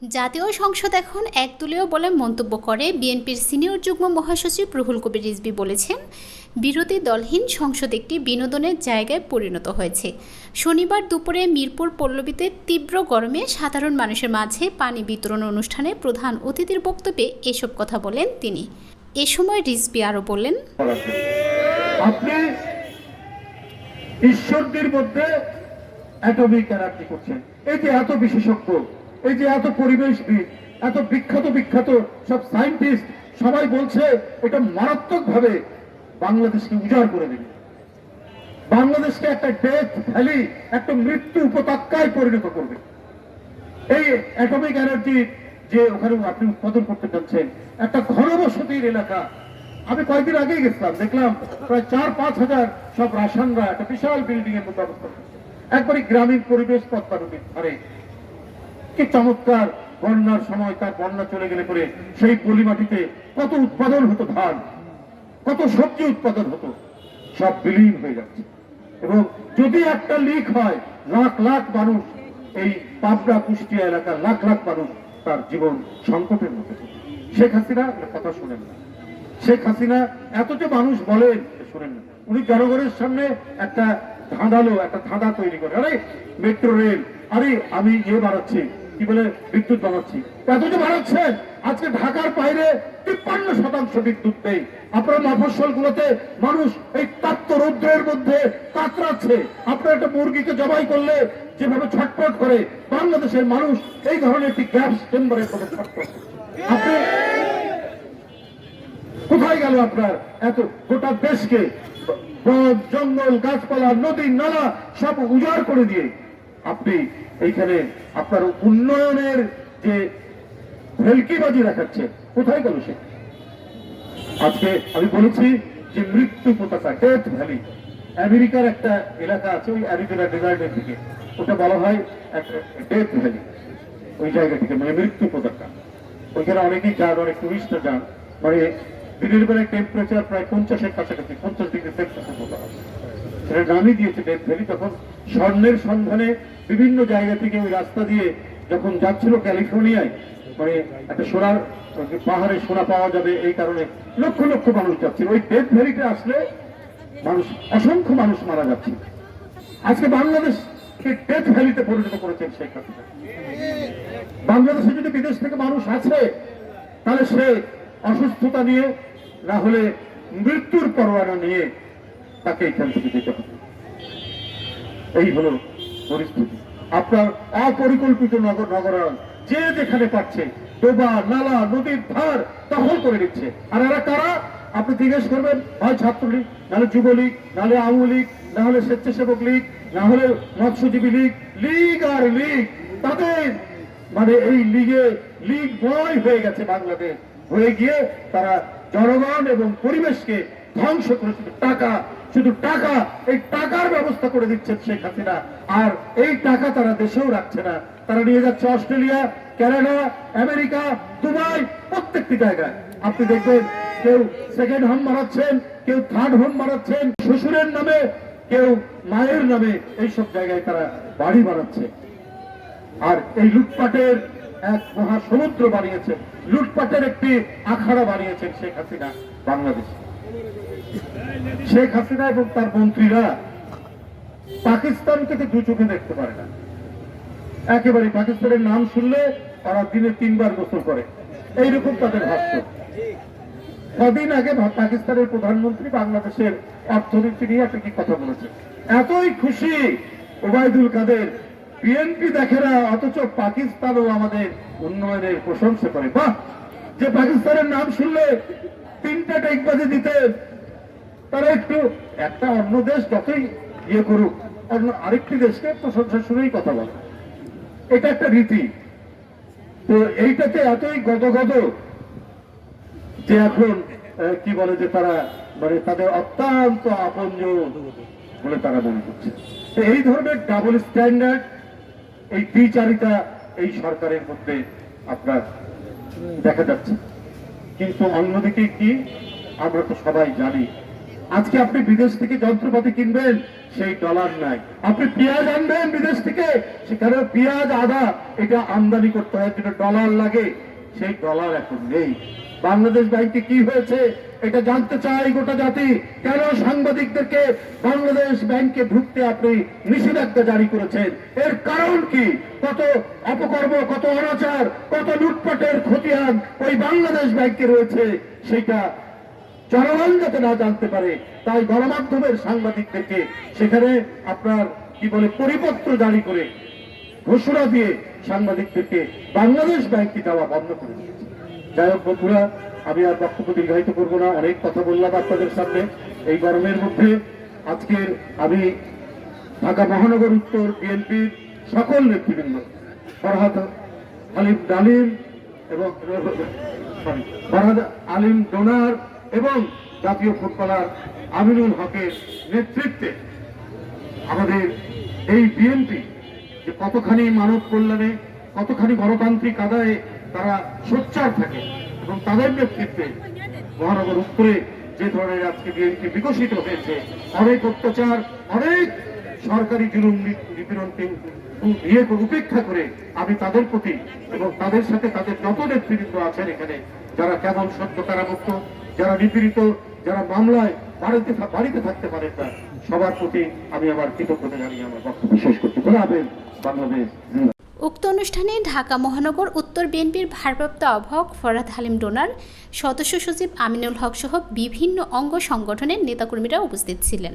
জাতীয় সংসদ এখন একদলীয় বলে মন্তব্য করে বিএনপির সিনিয়র যুগ্ম মহাসচিব রুহুল কবির রিজভী বলেছেন, বিরোধী দলহীন সংসদ একটি বিনোদনের জায়গায় পরিণত হয়েছে। শনিবার দুপুরে মিরপুর পল্লবীতে তীব্র গরমে সাধারণ মানুষের মাঝে পানি বিতরণ অনুষ্ঠানে প্রধান অতিথির বক্তব্যে এসব কথা বলেন তিনি। এ সময় রিজভী আরও বলেন, আপনি ঈশ্বরদের মধ্যে অ্যাটমিক এনার্জি করছেন। এই যে এত বিশেষজ্ঞ, এই যে এত পরিবেশবিদ, এত বিখ্যাত সব সায়েন্টিস্ট সবাই বলছে এটা মারাত্মক ভাবে বাংলাদেশকে উজাড় করে দেবে, বাংলাদেশকে একটা ডেথ ভ্যালি, একটা মৃত্যু উপত্যকায় পরিণত করবে। এই অ্যাটমিক এনার্জি যে ওখানে আপনি উৎপাদন করতে চাচ্ছেন, একটা ঘনবসতির এলাকা। আমি কয়েকদিন আগেই গেছিলাম, দেখলাম প্রায় 4-5 হাজার সব রাসানরা একটা বিশাল বিল্ডিং এর মধ্যে অবস্থান করছে, একবারই গ্রামীণ পরিবেশ পদ্মা নদীর ধারে। কি চমৎকার! বন্যার সময় তার বন্যা চলে গেলে পরে সেই পলি মাটিতে কত উৎপাদন হতো, ধান, কত সবজি উৎপাদন হতো, সব বিলীন হয়ে যাচ্ছে। এবং যদি একটা লিক হয়, লাখ লাখ মানুষ, এই পাবনা কুষ্টিয়া এলাকার লাখ লাখ মানুষ তার জীবন সংকটের মধ্যে। শেখ হাসিনা কথা শোনেন না, শেখ হাসিনা এত যে মানুষ বলেন শোনেন না। উনি জনগণের সামনে একটা ধাঁধা তৈরি করে, আরে মেট্রো রেল, আরে আমি বাড়াচ্ছি, কি বলে বিদ্যুৎ বাড়াচ্ছি, এত যে বাড়াচ্ছেন। আজকে ঢাকার বাইরে 53% বিদ্যুৎ নেই। আপনার মফস্বল গুলোতে মানুষ এই তাপ্ত রৌদ্রের মধ্যে কাতরাচ্ছে। আপনার একটা মুরগিকে জবাই করলে যেভাবে ছটফট করে, বাংলাদেশের মানুষ এই ধরনের একটি গ্যাস চেম্বারের মধ্যে ছটফট। আপনি কোথায় গেল আপনার এত গোটা দেশকে বন জঙ্গল গাছপালা নদী নালা সব উজাড় করে দিয়ে আপনি এইখানে আপনার উন্নয়নের যে ভেলকিবাজি দেখাচ্ছে, কোথায় গেল সে? আজকে আমি বলেছি যে মৃত্যু পতাকা, ডেথ ভ্যালি। আমেরিকার একটা এলাকা আছে ওই অ্যারিজোনা ডেজার্টের দিকে, ওটা বলা হয় ডেথ ভ্যালি। ওই জায়গাটিকে মানে মৃত্যু পতাকা। ওইখানে অনেকেই যান, অনেক টুরিস্টরা যান। মানে দিনের বেলায় টেম্পারেচার প্রায় 50-এর কাছাকাছি, 50 ডিগ্রি সেলসিয়াসের মতো হয়। সেটা নামই দিয়েছে ডেথ ভ্যালি। তখন স্বর্ণের সন্ধানে বিভিন্ন জায়গা থেকে ওই রাস্তা দিয়ে যখন যাচ্ছিল ক্যালিফোর্নিয়ায়, মানে একটা সোনার পাহাড়ে সোনা পাওয়া যাবে এই কারণে লক্ষ লক্ষ মানুষ যাচ্ছিল। ওই ডেথ ভ্যালিতে আসলে মানুষ, অসংখ্য মানুষ মারা যাচ্ছে। আজকে বাংলাদেশকে ডেথ ভ্যালিতে পরিণত করেছেন শেখ হাসিনা। বাংলাদেশে যদি বিদেশ থেকে মানুষ আছে, তাহলে সে অসুস্থতা নিয়ে, না হলে মৃত্যুর পরোয়ানা নিয়ে তাকে এখান থেকে যেতে হবে। এই হলো পরিস্থিতি। আপনার অপরিকল্পিত নগরায়ণ, যে যেখানে পাচ্ছে ডোবা নালা নদীর ধার দখল করে নিচ্ছে। আর এরা কারা? আপনি জিজ্ঞেস করবেন, হয় ছাত্রলীগ, নাহলে যুবলীগ, নাহলে আওয়ামী লীগ, না হলে স্বেচ্ছাসেবক লীগ, না হলে মৎস্যজীবী লীগ। লীগ আর লীগ, তাদের মানে এই লীগ বয় হয়ে গেছে বাংলাদেশ। হয়ে গিয়ে তারা জনগণ এবং পরিবেশকে ধ্বংস করে শুধু টাকা, এই টাকার ব্যবস্থা করে দিচ্ছে শেখ হাসিনা। আর এই টাকা তারা দেশেও রাখছে না, তারা নিয়ে যাচ্ছে অস্ট্রেলিয়া, কানাডা, আমেরিকা, দুবাই, প্রত্যেকটি জায়গায়। আপনি দেখবেন কেউ সেকেন্ড হোম বানাচ্ছেন, কেউ থার্ড হোম বানাচ্ছেন, শ্বশুরের নামে, কেউ মায়ের নামে, এইসব জায়গায় তারা বাড়ি বানাচ্ছে। আর এই লুটপাটের এক মহাসমুদ্র বানিয়েছেন, লুটপাটের একটি আখাড়া বানিয়েছেন শেখ হাসিনা বাংলাদেশে। শেখ হাসিনা এবং তার মন্ত্রীরা পাকিস্তানকে দু চোখে দেখতে পারে না। একেবারে পাকিস্তানের নাম শুনলে তারা দিনে 3 বার গোসল করে, এইরকম তাদের ভাষ্য। কদিন আগে পাকিস্তানের প্রধানমন্ত্রী বাংলাদেশের অর্থনীতি নিয়ে একটা কি কথা বলেছে, এতই খুশি ওবায়দুল কাদের, বিএনপি দেখে না, অথচ পাকিস্তানও আমাদের উন্নয়নের প্রশংসা করে। বাহ! যে পাকিস্তানের নাম শুনলে 3টা টেকবাজি দিতে, তারা একটু একটা অন্য দেশ যতই করুক, অন্য আরেকটি দেশকে প্রশংসা শুনেই কথা বলে, এটা একটা রীতি। তো এইটাতে এতই গদগদ যে এখন কি বলে যে তারা মানে তাদের অত্যন্ত আপনজন বলে তারা মনে করছে। তো এই ধরনের ডাবল স্ট্যান্ডার্ড, এই দ্বিচারিতা এই সরকারের মধ্যে আপনার দেখা যাচ্ছে। কিন্তু অন্যদিকে কি, আমরা তো সবাই জানি আজকে আপনি বিদেশ থেকে যন্ত্রপাতি কিনবেন, সেই ডলার নাই। আপনি পেঁয়াজ আনবেন বিদেশ থেকে, সেখানে পেঁয়াজ আদা এটা আমদানি করতে হয়, যেটা ডলার লাগে, সেই ডলার এখন নেই। বাংলাদেশ ব্যাংকে কি হয়েছে এটা জানতে চাই গোটা জাতি। কেন সাংবাদিকদেরকে বাংলাদেশ ব্যাংকে ঢুকতে আপনি নিষেধাজ্ঞা জারি করেছেন? এর কারণ কি? কত অপকর্ম, কত অনাচার, কত লুটপাটের খতিয়ান ওই বাংলাদেশ ব্যাংকে রয়েছে, সেটা জনগণ যাতে না জানতে পারে, তাই গণমাধ্যমের সাংবাদিকদেরকে সেখানে আপনার কি বলে পরিপত্র জারি করে ঘোষণা দিয়ে সাংবাদিকদেরকে বাংলাদেশ ব্যাংকে যাওয়া বন্ধ করে দিয়েছে। যাই হোক বন্ধুরা, আমি আর বক্তব্য দীর্ঘায়িত করবো না, অনেক কথা বললাম আপনাদের সামনে এই গরমের মধ্যে। আজকের আমি ঢাকা মহানগর উত্তর বিএনপির সকল নেতৃবৃন্দ, ফরহাদ আলিম ডালিম এবং ফরহাদ আলিম ডোনার এবং জাতীয় ফুটবলার আমিনুল হকের নেতৃত্বে আমাদের এই বিএনপি যে কতখানি মানব কল্যাণে, কতখানি গণতান্ত্রিক আদায়ে তারা সোচ্চার থাকে, এবং তাদের নেতৃত্বে মহানগর উত্তরে যে ধরনের আজকে বিএনপি বিকশিত হয়েছে, অনেক অত্যাচার, অনেক সরকারি জুলুম নিপীড়নকে উপেক্ষা করে আমি তাদের প্রতি এবং তাদের সাথে তাদের যত নেতৃবৃন্দ আছেন এখানে, যারা কেবল সত্য কারামুক্ত, যারা নিপীড়িত, যারা মামলায় বাড়িতে থাকতে পারেন না, সবার প্রতি আমি আমার কৃতজ্ঞতা জানিয়ে আমার বক্তব্য শেষ করতে পারবেন। বাংলাদেশ। উক্ত অনুষ্ঠানে ঢাকা মহানগর উত্তর বিএনপির ভারপ্রাপ্ত আহ্বায়ক ফরহাদ হালিম ডোনার, সদস্য সচিব আমিনুল হক সহ বিভিন্ন অঙ্গ সংগঠনের নেতাকর্মীরা উপস্থিত ছিলেন।